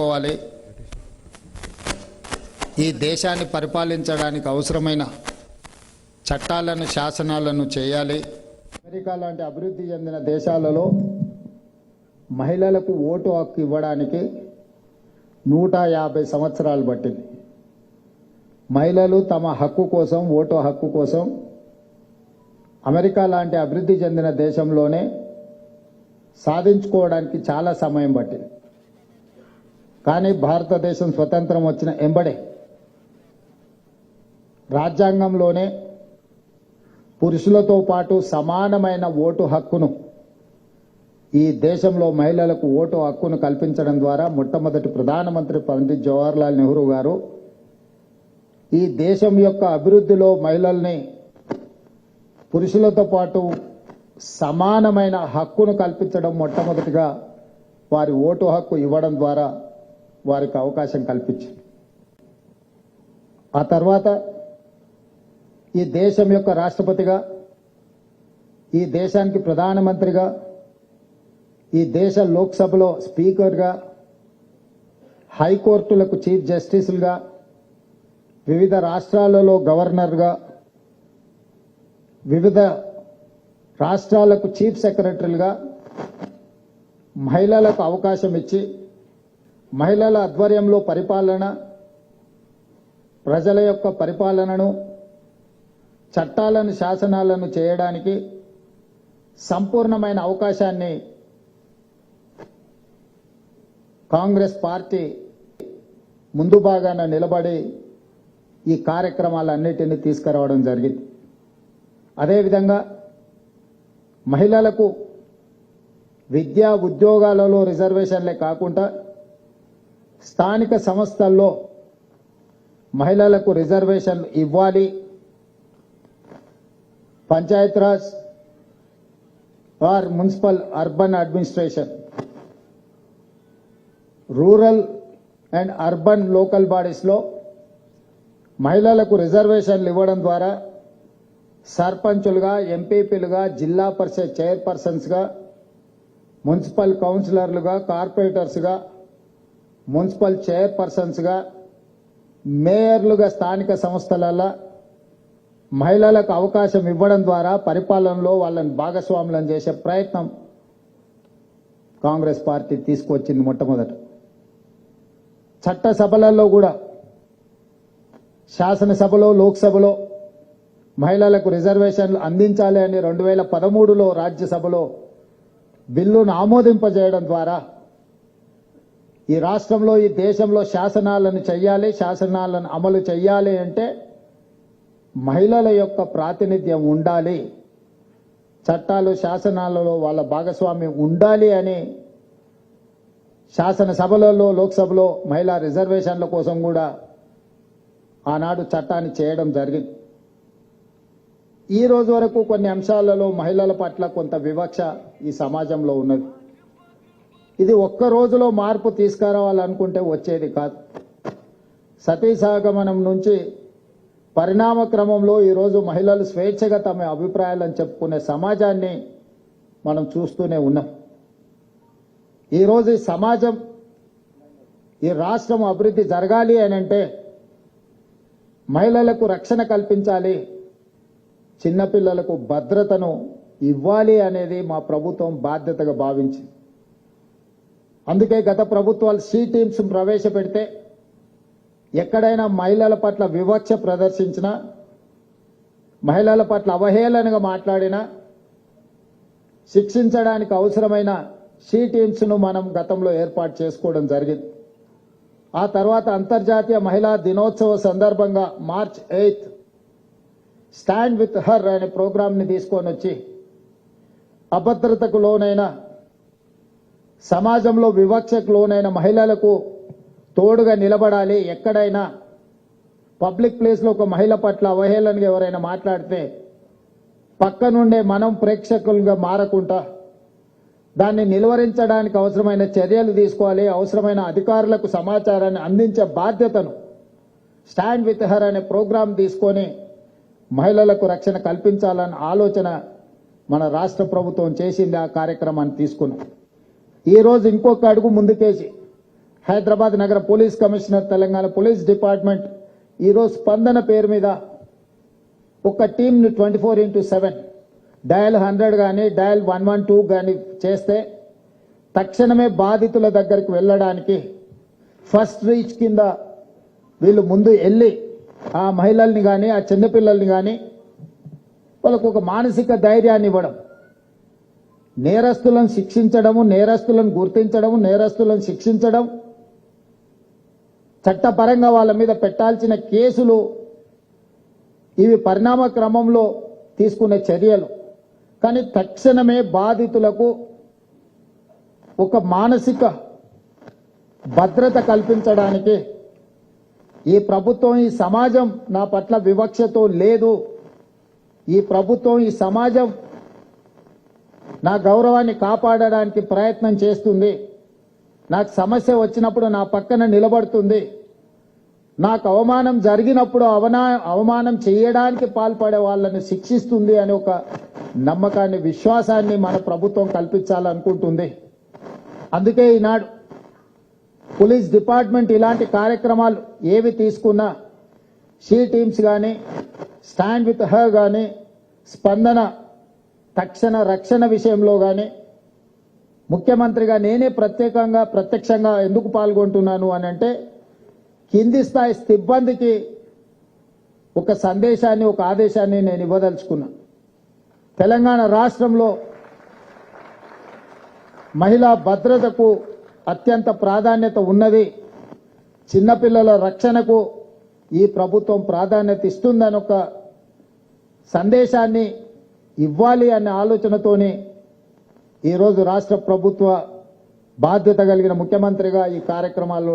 పోవాలి. ఈ దేశాన్ని పరిపాలించడానికి అవసరమైన చట్టాలను శాసనాలను చేయాలి. అమెరికా లాంటి అభివృద్ధి చెందిన దేశాలలో మహిళలకు ఓటు హక్కు ఇవ్వడానికి 150 సంవత్సరాలు పట్టింది. మహిళలు తమ హక్కు కోసం, ఓటు హక్కు కోసం అమెరికా లాంటి అభివృద్ధి చెందిన దేశంలోనే సాధించుకోవడానికి చాలా సమయం పట్టింది. కానీ భారతదేశం స్వతంత్రం వచ్చిన ఎంబడే రాజ్యాంగంలోనే పురుషులతో పాటు సమానమైన ఓటు హక్కును, ఈ దేశంలో మహిళలకు ఓటు హక్కును కల్పించడం ద్వారా మొట్టమొదటి ప్రధానమంత్రి పండిత్ జవహర్లాల్ నెహ్రూ గారు ఈ దేశం యొక్క అభివృద్ధిలో మహిళల్ని పురుషులతో పాటు సమానమైన హక్కును కల్పించడం, మొట్టమొదటిగా వారి ఓటు హక్కు ఇవ్వడం ద్వారా వారికి అవకాశం కల్పించింది. ఆ తర్వాత ఈ దేశం యొక్క రాష్ట్రపతిగా, ఈ దేశానికి ప్రధానమంత్రిగా, ఈ దేశ లోక్సభలో స్పీకర్గా, హైకోర్టులకు చీఫ్ జస్టిసులుగా, వివిధ రాష్ట్రాలలో గవర్నర్గా, వివిధ రాష్ట్రాలకు చీఫ్ సెక్రటరీలుగా మహిళలకు అవకాశం ఇచ్చి మహిళల ఆధ్వర్యంలో పరిపాలన, ప్రజల యొక్క పరిపాలనను, చట్టాలను, శాసనాలను చేయడానికి సంపూర్ణమైన అవకాశాన్ని కాంగ్రెస్ పార్టీ ముందు భాగాన నిలబడి ఈ కార్యక్రమాలన్నిటినీ తీసుకురావడం జరిగింది. అదేవిధంగా మహిళలకు విద్యా ఉద్యోగాలలో రిజర్వేషన్లే కాకుండా స్థానిక సంస్థల్లో మహిళలకు రిజర్వేషన్లు ఇవ్వాలి. Panchayati Raj or municipal urban administration, rural and urban local బాడీస్లో మహిళలకు రిజర్వేషన్లు ఇవ్వడం ద్వారా సర్పంచులుగా, ఎంపీపీలుగా, జిల్లా పరిషత్ చైర్పర్సన్స్గా, మున్సిపల్ కౌన్సిలర్లుగా, కార్పొరేటర్స్గా, మున్సిపల్ చైర్పర్సన్స్గా, మేయర్లుగా స్థానిక సంస్థలలో మహిళలకు అవకాశం ఇవ్వడం ద్వారా పరిపాలనలో వాళ్ళని భాగస్వాములను చేసే ప్రయత్నం కాంగ్రెస్ పార్టీ తీసుకొచ్చింది. మొట్టమొదట చట్టసభలలో కూడా, శాసనసభలో, లోక్సభలో మహిళలకు రిజర్వేషన్లు అందించాలి అని 2013లో రాజ్యసభలో బిల్లును ఆమోదింపజేయడం ద్వారా ఈ రాష్ట్రంలో, ఈ దేశంలో శాసనాలను చెయ్యాలి, శాసనాలను అమలు చెయ్యాలి అంటే మహిళల యొక్క ప్రాతినిధ్యం ఉండాలి, చట్టాలు, శాసనాలలో వాళ్ళ భాగస్వామ్యం ఉండాలి అని శాసనసభలలో, లోక్సభలో మహిళా రిజర్వేషన్ల కోసం కూడా ఆనాడు చట్టాన్ని చేయడం జరిగింది. ఈ రోజు వరకు కొన్ని అంశాలలో మహిళల పట్ల కొంత వివక్ష ఈ సమాజంలో ఉన్నది. ఇది ఒక్క రోజులో మార్పు తీసుకురావాలనుకుంటే వచ్చేది కాదు. సతీ సహగమనం నుంచి పరిణామ క్రమంలో ఈరోజు మహిళలు స్వేచ్ఛగా తమ అభిప్రాయాలను చెప్పుకునే సమాజాన్ని మనం చూస్తూనే ఉన్నాం. ఈరోజు ఈ సమాజం, ఈ రాష్ట్రం అభివృద్ధి జరగాలి అని అంటే మహిళలకు రక్షణ కల్పించాలి, చిన్నపిల్లలకు భద్రతను ఇవ్వాలి అనేది మా ప్రభుత్వం బాధ్యతగా భావించింది. అందుకే గత ప్రభుత్వాలు సి టీమ్స్ ప్రవేశపెడితే ఎక్కడైనా మహిళల పట్ల వివక్ష ప్రదర్శించినా, మహిళల పట్ల అవహేళనగా మాట్లాడినా శిక్షించడానికి అవసరమైన సి టీమ్స్ను మనం గతంలో ఏర్పాటు చేసుకోవడం జరిగింది. ఆ తర్వాత అంతర్జాతీయ మహిళా దినోత్సవ సందర్భంగా మార్చ్ 8 స్టాండ్ విత్ హర్ అనే ప్రోగ్రాంని తీసుకొని వచ్చి అభద్రతకు లోనైన, సమాజంలో వివక్షకు లోనైన మహిళలకు తోడుగా నిలబడాలి. ఎక్కడైనా పబ్లిక్ ప్లేస్లో ఒక మహిళ పట్ల అవహేళనగా ఎవరైనా మాట్లాడితే పక్క నుండే మనం ప్రేక్షకులుగా మారకుండా దాన్ని నిలువరించడానికి అవసరమైన చర్యలు తీసుకోవాలి. అవసరమైన అధికారులకు సమాచారాన్ని అందించే బాధ్యతను స్టాండ్ విత్ హర్ అనే ప్రోగ్రాం తీసుకొని మహిళలకు రక్షణ కల్పించాలన్న ఆలోచన మన రాష్ట్ర ప్రభుత్వం చేసింది. ఆ కార్యక్రమాన్ని తీసుకున్నాం. ఈరోజు ఇంకొక అడుగు ముందుకేసి హైదరాబాద్ నగర police commissioner, Telangana police department ఈరోజు స్పందన పేరు మీద ఒక టీంని 24/7 డయల్ 100 కానీ డయల్ 112 కానీ చేస్తే తక్షణమే బాధితుల దగ్గరికి వెళ్ళడానికి ఫస్ట్ రీచ్ కింద వీళ్ళు ముందు వెళ్ళి ఆ మహిళల్ని కానీ ఆ చిన్నపిల్లల్ని కానీ వాళ్ళకు ఒక మానసిక ధైర్యాన్ని ఇవ్వడం, నేరస్తులను శిక్షించడము, నేరస్తులను గుర్తించడము, నేరస్తులను శిక్షించడం, చట్టపరంగా వాళ్ళ మీద పెట్టాల్సిన కేసులు, ఇవి పరిణామ క్రమంలో తీసుకునే చర్యలు. కానీ తక్షణమే బాధితులకు ఒక మానసిక భద్రత కల్పించడానికి ఈ ప్రభుత్వం, ఈ సమాజం నా పట్ల వివక్షతో లేదు, ఈ ప్రభుత్వం, ఈ సమాజం నా గౌరవాన్ని కాపాడడానికి ప్రయత్నం చేస్తుంది, నాకు సమస్య వచ్చినప్పుడు నా పక్కన నిలబడుతుంది, నాకు అవమానం జరిగినప్పుడు అవమానం చేయడానికి పాల్పడే వాళ్ళని శిక్షిస్తుంది అనే ఒక నమ్మకాన్ని, విశ్వాసాన్ని మన ప్రభుత్వం కల్పించాలనుకుంటుంది. అందుకే ఈనాడు పోలీస్ డిపార్ట్మెంట్ ఇలాంటి కార్యక్రమాలు ఏవి తీసుకున్నా, షీ టీమ్స్ కానీ, స్టాండ్ విత్ హర్ కానీ, స్పందన తక్షణ రక్షణ విషయంలో కానీ, ముఖ్యమంత్రిగా నేనే ప్రత్యక్షంగా ఎందుకు పాల్గొంటున్నాను అని అంటే, కింది స్థాయి సిబ్బందికి ఒక సందేశాన్ని, ఒక ఆదేశాన్ని నేను ఇవ్వదలుచుకున్నా. తెలంగాణ రాష్ట్రంలో మహిళా భద్రతకు అత్యంత ప్రాధాన్యత ఉన్నది, చిన్నపిల్లల రక్షణకు ఈ ప్రభుత్వం ప్రాధాన్యత ఇస్తుందని ఒక సందేశాన్ని ఇవ్వాలి అనే ఆలోచనతోనే ఈరోజు రాష్ట్ర ప్రభుత్వ బాధ్యత కలిగిన ముఖ్యమంత్రిగా ఈ కార్యక్రమాల్లో